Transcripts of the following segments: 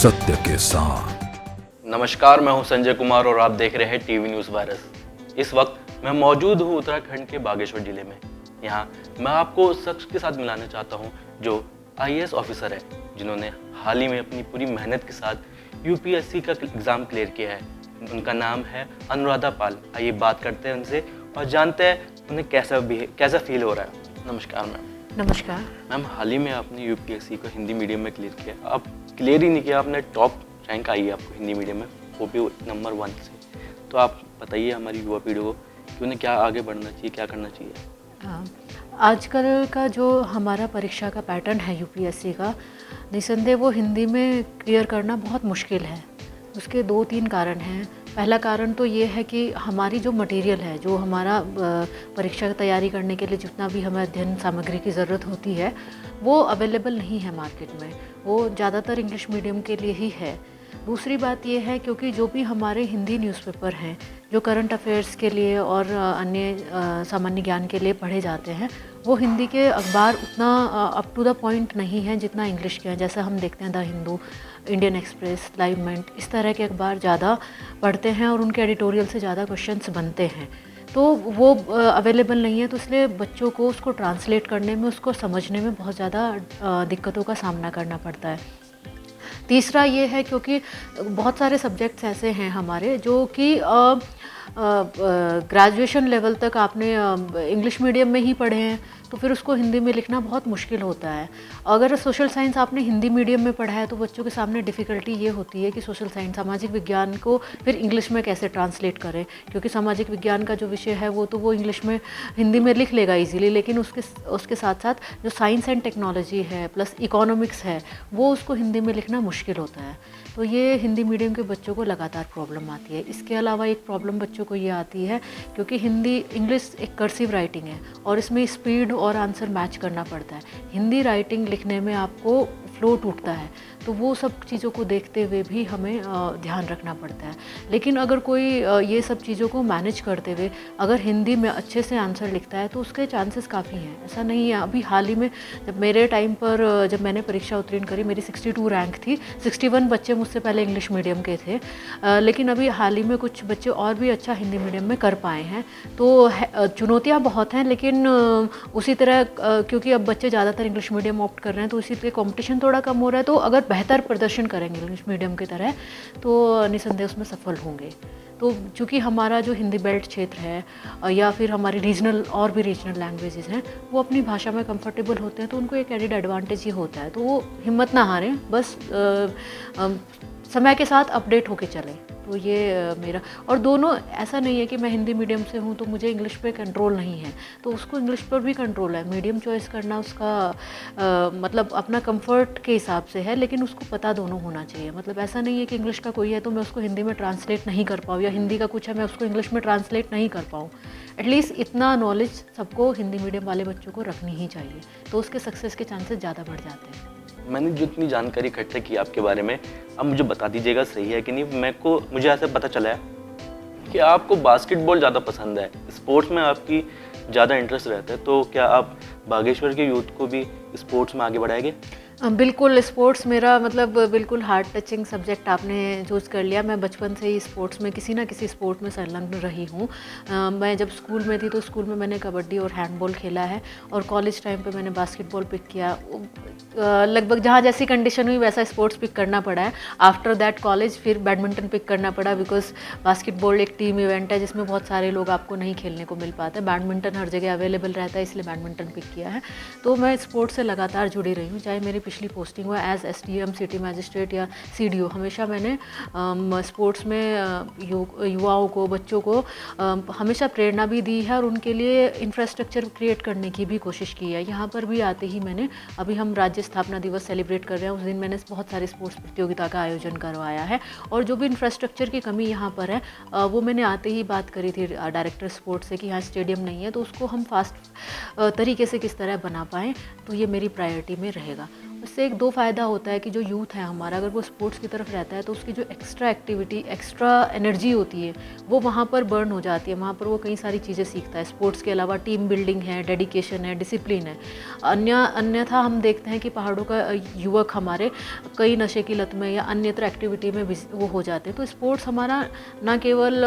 सत्य के साथ। नमस्कार, मैं हूं संजय कुमार और आप देख रहे हैं टीवी न्यूज़ वायरस। इस वक्त मैं मौजूद हूं उत्तराखंड के बागेश्वर जिले में। यहां मैं आपको उस शख्स के साथ मिलाना चाहता हूं जो आईएएस ऑफिसर है, जिन्होंने हाल ही में अपनी पूरी मेहनत के साथ यूपीएससी का एग्ज़ाम क्लियर किया है। उनका नाम है अनुराधा पाल। आइए बात करते हैं उनसे और जानते हैं उन्हें कैसा फील हो रहा है। नमस्कार मैम। नमस्कार मैम, हाल ही में आपने यूपीएससी को हिंदी मीडियम में क्लियर किया। आप क्लियर ही नहीं किया, आपने टॉप रैंक आई है आपको हिंदी मीडियम में, वो भी नंबर 1 से। तो आप बताइए हमारी युवा पीढ़ी को कि उन्हें क्या आगे बढ़ना चाहिए, क्या करना चाहिए। हाँ, आजकल का जो हमारा परीक्षा का पैटर्न है यूपीएससी का, निसंदेह वो हिंदी में क्लियर करना बहुत मुश्किल है। उसके 2-3 कारण हैं। पहला कारण तो ये है कि हमारी जो मटेरियल है, जो हमारा परीक्षा की तैयारी करने के लिए जितना भी हमें अध्ययन सामग्री की ज़रूरत होती है, वो अवेलेबल नहीं है मार्केट में। वो ज़्यादातर इंग्लिश मीडियम के लिए ही है। दूसरी बात ये है क्योंकि जो भी हमारे हिंदी न्यूज़पेपर हैं, जो करंट अफेयर्स के लिए और अन्य सामान्य ज्ञान के लिए पढ़े जाते हैं, वो हिंदी के अखबार उतना अप टू द पॉइंट नहीं हैं जितना इंग्लिश के हैं। जैसे हम देखते हैं the Hindu, Indian Express, Live Mint, इस तरह के अखबार ज़्यादा पढ़ते हैं और उनके एडिटोरियल से ज़्यादा क्वेश्चंस बनते हैं। तो वो अवेलेबल नहीं है, तो इसलिए बच्चों को उसको ट्रांसलेट करने में, उसको समझने में बहुत ज़्यादा दिक्कतों का सामना करना पड़ता है। तीसरा ये है क्योंकि बहुत सारे सब्जेक्ट्स ऐसे हैं हमारे जो कि ग्रेजुएशन लेवल तक आपने इंग्लिश मीडियम में ही पढ़े हैं, तो फिर उसको हिंदी में लिखना बहुत मुश्किल होता है। अगर सोशल साइंस आपने हिंदी मीडियम में पढ़ा है तो बच्चों के सामने डिफ़िकल्टी ये होती है कि सोशल साइंस, सामाजिक विज्ञान को फिर इंग्लिश में कैसे ट्रांसलेट करें, क्योंकि सामाजिक विज्ञान का जो विषय है वो तो वो इंग्लिश में, हिंदी में लिख लेगा इजीली, लेकिन उसके साथ साथ जो साइंस एंड टेक्नोलॉजी है प्लस इकोनॉमिक्स है, वो उसको हिंदी में लिखना मुश्किल होता है। तो ये हिंदी मीडियम के बच्चों को लगातार प्रॉब्लम आती है। इसके अलावा एक प्रॉब्लम बच्चों को ये आती है क्योंकि इंग्लिश एक कर्सिव राइटिंग है और इसमें स्पीड और आंसर मैच करना पड़ता है। हिंदी राइटिंग लिखने में आपको फ्लो टूटता है, तो वो सब चीज़ों को देखते हुए भी हमें ध्यान रखना पड़ता है। लेकिन अगर कोई ये सब चीज़ों को मैनेज करते हुए अगर हिंदी में अच्छे से आंसर लिखता है तो उसके चांसेस काफ़ी हैं। ऐसा नहीं है, अभी हाल ही में जब मेरे टाइम पर जब मैंने परीक्षा उत्तीर्ण करी, मेरी 62 रैंक थी। 61 बच्चे मुझसे पहले इंग्लिश मीडियम के थे, लेकिन अभी हाल ही में कुछ बच्चे और भी अच्छा हिंदी मीडियम में कर पाए हैं। तो चुनौतियाँ बहुत हैं, लेकिन उसी तरह क्योंकि अब बच्चे ज़्यादातर इंग्लिश मीडियम ऑप्ट कर रहे हैं तो इसी पे कॉम्पिटिशन थोड़ा कम हो रहा है। तो अगर बेहतर प्रदर्शन करेंगे इंग्लिश मीडियम की तरह तो निसंदेह उसमें सफल होंगे। तो चूँकि हमारा जो हिंदी बेल्ट क्षेत्र है या फिर हमारी रीजनल और भी रीजनल लैंग्वेजेस हैं, वो अपनी भाषा में कंफर्टेबल होते हैं, तो उनको एक एडिड एडवांटेज ही होता है। तो वो हिम्मत ना हारें, बस समय के साथ अपडेट होके चलें। तो ये मेरा, और दोनों, ऐसा नहीं है कि मैं हिंदी मीडियम से हूँ तो मुझे इंग्लिश पे कंट्रोल नहीं है, तो उसको इंग्लिश पर भी कंट्रोल है। मीडियम चॉइस करना उसका मतलब अपना कंफर्ट के हिसाब से है, लेकिन उसको पता दोनों होना चाहिए। मतलब ऐसा नहीं है कि इंग्लिश का कोई है तो मैं उसको हिंदी में ट्रांसलेट नहीं कर पाऊँ, या हिंदी का कुछ है मैं उसको इंग्लिश में ट्रांसलेट नहीं कर पाऊँ। एटलीस्ट इतना नॉलेज सबको हिंदी मीडियम वाले बच्चों को रखनी ही चाहिए, तो उसके सक्सेस के चांसेस ज़्यादा बढ़ जाते हैं। मैंने जितनी जानकारी इकट्ठा की आपके बारे में, अब मुझे बता दीजिएगा सही है कि नहीं। मुझे ऐसा पता चला है कि आपको बास्केटबॉल ज़्यादा पसंद है, स्पोर्ट्स में आपकी ज़्यादा इंटरेस्ट रहता है। तो क्या आप बागेश्वर के यूथ को भी स्पोर्ट्स में आगे बढ़ाएंगे? बिल्कुल, स्पोर्ट्स मेरा मतलब बिल्कुल हार्ट टचिंग सब्जेक्ट आपने चूज़ कर लिया। मैं बचपन से ही स्पोर्ट्स में किसी ना किसी स्पोर्ट में संलग्न रही हूँ। मैं जब स्कूल में थी तो स्कूल में मैंने कबड्डी और हैंडबॉल खेला है, और कॉलेज टाइम पे मैंने बास्केटबॉल पिक किया। लगभग जहाँ जैसी कंडीशन हुई वैसा स्पोर्ट्स पिक करना पड़ा है। आफ्टर दैट कॉलेज फिर बैडमिंटन पिक करना पड़ा, बिकॉज बास्केटबॉल एक टीम इवेंट है जिसमें बहुत सारे लोग आपको नहीं खेलने को मिल पाते। बैडमिंटन हर जगह अवेलेबल रहता है, इसलिए बैडमिंटन पिक किया है। तो मैं स्पोर्ट्स से लगातार जुड़ी रही हूँ, चाहे मेरी पिछली पोस्टिंग हुआ एज एसडीएम, सिटी मजिस्ट्रेट या सीडीओ। हमेशा मैंने स्पोर्ट्स में युवाओं को, बच्चों को हमेशा प्रेरणा भी दी है और उनके लिए इंफ्रास्ट्रक्चर क्रिएट करने की भी कोशिश की है। यहाँ पर भी आते ही मैंने, अभी हम राज्य स्थापना दिवस सेलिब्रेट कर रहे हैं, उस दिन मैंने बहुत सारी स्पोर्ट्स प्रतियोगिता का आयोजन करवाया है, और जो भी इंफ्रास्ट्रक्चर की कमी यहाँ पर है वो मैंने आते ही बात करी थी डायरेक्टर स्पोर्ट्स से कि यहाँ स्टेडियम नहीं है, तो उसको हम फास्ट तरीके से किस तरह बना पाएँ, तो ये मेरी प्रायोरिटी में रहेगा। इससे एक दो फ़ायदा होता है कि जो यूथ है हमारा, अगर वो स्पोर्ट्स की तरफ रहता है तो उसकी जो एक्स्ट्रा एक्टिविटी, एक्स्ट्रा एनर्जी होती है वो वहाँ पर बर्न हो जाती है। वहाँ पर वो कई सारी चीज़ें सीखता है। स्पोर्ट्स के अलावा टीम बिल्डिंग है, डेडिकेशन है, डिसिप्लिन है। अन्यथा हम देखते हैं कि पहाड़ों का युवक हमारे कई नशे की लत में या अन्यत्र एक्टिविटी में वो हो जाते हैं। तो स्पोर्ट्स हमारा ना केवल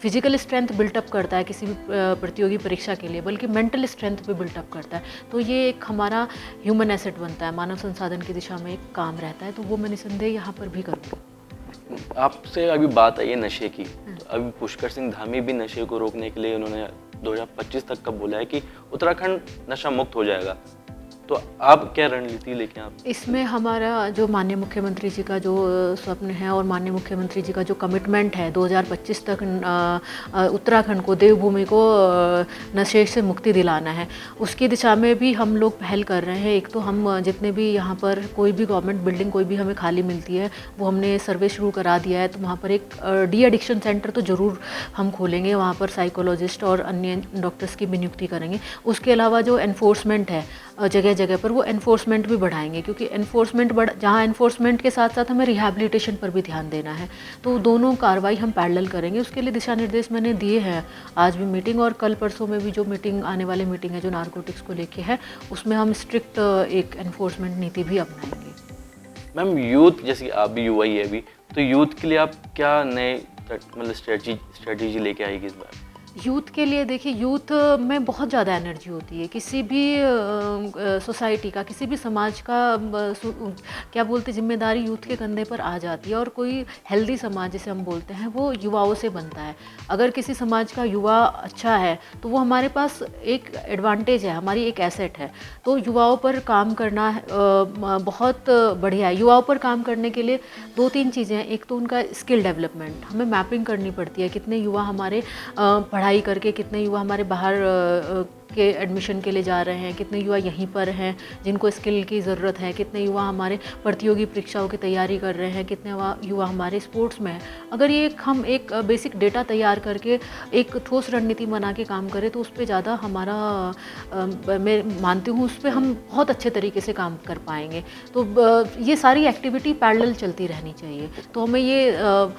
फिजिकल स्ट्रेंथ बिल्टअप करता है किसी भी प्रतियोगी परीक्षा के लिए, बल्कि मेंटल स्ट्रेंथ भी बिल्टअप करता है। तो ये एक हमारा ह्यूमन एसेट बनता है, मानव संसाधन की दिशा में एक काम रहता है। तो वो मैं निसंदेह यहाँ पर भी करूँगी। आपसे अभी बात आई है नशे की, तो अभी पुष्कर सिंह धामी भी नशे को रोकने के लिए उन्होंने 2025 तक का बोला है कि उत्तराखंड नशा मुक्त हो जाएगा। तो आप क्या रणनीति लेके आप इसमें हमारा जो माननीय मुख्यमंत्री जी का जो स्वप्न है और माननीय मुख्यमंत्री जी का जो कमिटमेंट है 2025 तक उत्तराखंड को, देवभूमि को नशे से मुक्ति दिलाना है, उसकी दिशा में भी हम लोग पहल कर रहे हैं। एक तो हम जितने भी यहाँ पर कोई भी गवर्नमेंट बिल्डिंग कोई भी हमें खाली मिलती है वो हमने सर्वे शुरू करा दिया है। तो वहाँ पर एक डी एडिक्शन सेंटर तो ज़रूर हम खोलेंगे, वहाँ पर साइकोलॉजिस्ट और अन्य डॉक्टर्स की भी नियुक्ति करेंगे। उसके अलावा जो एनफोर्समेंट है जगह जगह पर, वो एनफोर्समेंट भी बढ़ाएंगे, क्योंकि एनफोर्समेंट जहाँ एनफोर्समेंट के साथ साथ हमें रिहैबिलिटेशन पर भी ध्यान देना है। तो दोनों कार्रवाई हम पैरेलल करेंगे। उसके लिए दिशा निर्देश मैंने दिए हैं, आज भी मीटिंग और कल परसों में भी जो मीटिंग आने वाली मीटिंग है जो नारकोटिक्स को लेके है, उसमें हम स्ट्रिक्ट एक एनफोर्समेंट नीति भी अपनाएंगे। मैम, यूथ जैसे आप भी युवा ही है अभी, तो यूथ के लिए आप क्या नए मतलब स्ट्रेटजी लेके आएगी इस बार? यूथ के लिए देखिए, यूथ में बहुत ज़्यादा एनर्जी होती है। किसी भी सोसाइटी का, किसी भी समाज का क्या बोलते जिम्मेदारी यूथ के कंधे पर आ जाती है। और कोई हेल्दी समाज जिसे हम बोलते हैं वो युवाओं से बनता है। अगर किसी समाज का युवा अच्छा है तो वो हमारे पास एक एडवांटेज है, हमारी एक एसेट है। तो युवाओं पर काम करना बहुत बढ़िया है। युवाओं पर काम करने के लिए दो तीन चीज़ें हैं। एक तो उनका स्किल डेवलपमेंट, हमें मैपिंग करनी पड़ती है कितने युवा हमारे पढ़ाई करके, कितने युवा हमारे बाहर के एडमिशन के लिए जा रहे हैं, कितने युवा यहीं पर हैं जिनको स्किल की ज़रूरत है, कितने युवा हमारे प्रतियोगी परीक्षाओं की तैयारी कर रहे हैं, कितने युवा हमारे स्पोर्ट्स में हैं। अगर ये हम एक बेसिक डेटा तैयार करके एक ठोस रणनीति बना के काम करें तो उस पर ज़्यादा हमारा मैं मानती हूँ उस पर हम बहुत अच्छे तरीके से काम कर पाएंगे। तो ये सारी एक्टिविटी पैरेलल चलती रहनी चाहिए। तो हमें ये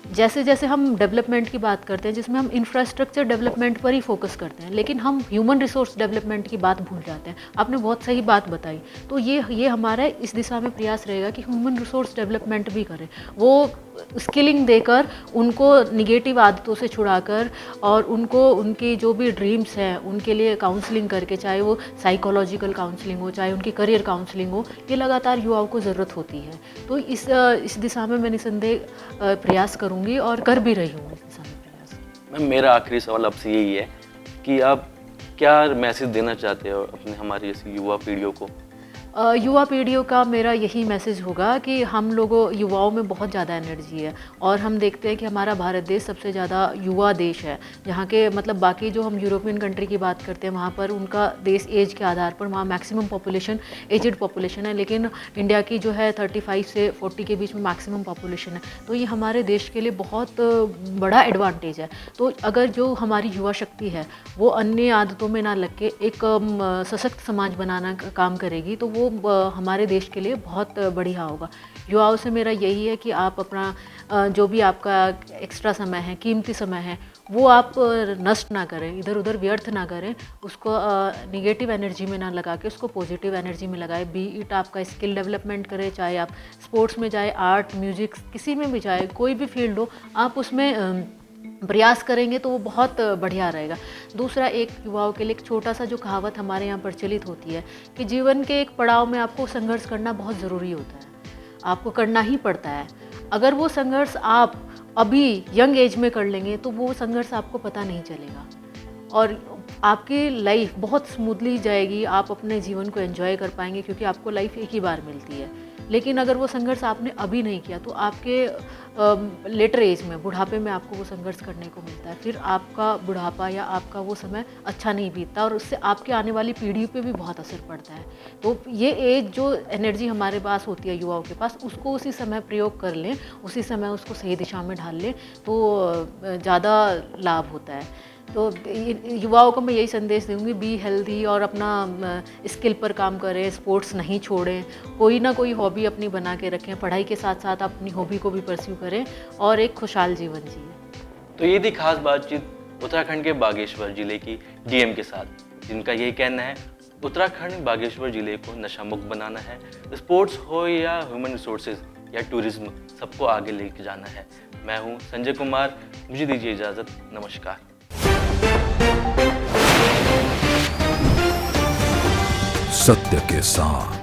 जैसे जैसे हम डेवलपमेंट की बात करते हैं जिसमें हम इंफ्रास्ट्रक्चर डेवलपमेंट पर ही फोकस करते हैं, लेकिन हम ह्यूमन रिसोर्स डेवलपमेंट की बात भूल जाते हैं। आपने बहुत सही बात बताई। तो ये हमारा इस दिशा में प्रयास रहेगा कि ह्यूमन रिसोर्स डेवलपमेंट भी करें, वो स्किलिंग देकर उनको निगेटिव आदतों से छुड़ाकर और उनको उनकी जो भी ड्रीम्स हैं उनके लिए काउंसलिंग करके, चाहे वो साइकोलॉजिकल काउंसलिंग हो, चाहे उनकी करियर काउंसलिंग हो, ये लगातार युवाओं को ज़रूरत होती है। तो इस दिशा में मैं निसंदेह प्रयास करूँगी और कर भी रही हूँ इस दिशा में प्रयास। मैम, मेरा आखिरी सवाल आपसे यही है कि आप क्या मैसेज देना चाहते हो अपने हमारी जैसी युवा पीढ़ियों को? युवा पीढ़ियों का मेरा यही मैसेज होगा कि हम लोगों युवाओं में बहुत ज़्यादा एनर्जी है और हम देखते हैं कि हमारा भारत देश सबसे ज़्यादा युवा देश है। जहाँ के मतलब बाकी जो हम यूरोपियन कंट्री की बात करते हैं वहाँ पर उनका देश एज के आधार पर वहाँ मैक्सिमम पॉपुलेशन एजड पॉपुलेशन है, लेकिन इंडिया की जो है 35 से 40 के बीच में मैक्सिमम पॉपुलेशन है। तो ये हमारे देश के लिए बहुत बड़ा एडवांटेज है। तो अगर जो हमारी युवा शक्ति है वो अन्य आदतों में ना लग के एक सशक्त समाज बनाना का काम करेगी तो वो हमारे देश के लिए बहुत बढ़िया होगा। युवाओं से मेरा यही है कि आप अपना जो भी आपका एक्स्ट्रा समय है, कीमती समय है, वो आप नष्ट ना करें, इधर उधर व्यर्थ ना करें, उसको निगेटिव एनर्जी में ना लगा के उसको पॉजिटिव एनर्जी में लगाएं। बी इट आपका स्किल डेवलपमेंट करें, चाहे आप स्पोर्ट्स में जाए, आर्ट, म्यूजिक, किसी में भी जाए, कोई भी फील्ड हो, आप उसमें प्रयास करेंगे तो वो बहुत बढ़िया रहेगा। दूसरा, एक युवाओं के लिए एक छोटा सा जो कहावत हमारे यहाँ प्रचलित होती है कि जीवन के एक पड़ाव में आपको संघर्ष करना बहुत ज़रूरी होता है, आपको करना ही पड़ता है। अगर वो संघर्ष आप अभी यंग एज में कर लेंगे तो वो संघर्ष आपको पता नहीं चलेगा और आपकी लाइफ बहुत स्मूथली जाएगी, आप अपने जीवन को एंजॉय कर पाएंगे क्योंकि आपको लाइफ एक ही बार मिलती है। लेकिन अगर वो संघर्ष आपने अभी नहीं किया तो आपके लेटर एज में, बुढ़ापे में आपको वो संघर्ष करने को मिलता है। फिर आपका बुढ़ापा या आपका वो समय अच्छा नहीं बीतता और उससे आपके आने वाली पीढ़ी पे भी बहुत असर पड़ता है। तो ये एज जो एनर्जी हमारे पास होती है युवाओं के पास, उसको उसी समय प्रयोग कर लें, उसी समय उसको सही दिशा में ढाल लें तो ज़्यादा लाभ होता है। तो युवाओं को मैं यही संदेश दूंगी, बी हेल्दी और अपना स्किल पर काम करें, स्पोर्ट्स नहीं छोड़ें, कोई ना कोई हॉबी अपनी बना के रखें, पढ़ाई के साथ साथ अपनी हॉबी को भी परस्यू करें और एक खुशहाल जीवन जिए। तो ये थी खास बातचीत उत्तराखंड के बागेश्वर जिले की डीएम के साथ, जिनका यही कहना है उत्तराखंड बागेश्वर जिले को नशा मुक्त बनाना है। स्पोर्ट्स हो या ह्यूमन रिसोर्सेज या टूरिज्म, सबको आगे लेके जाना है। मैं हूँ संजय कुमार, मुझे दीजिए इजाज़त, नमस्कार। सत्य के साथ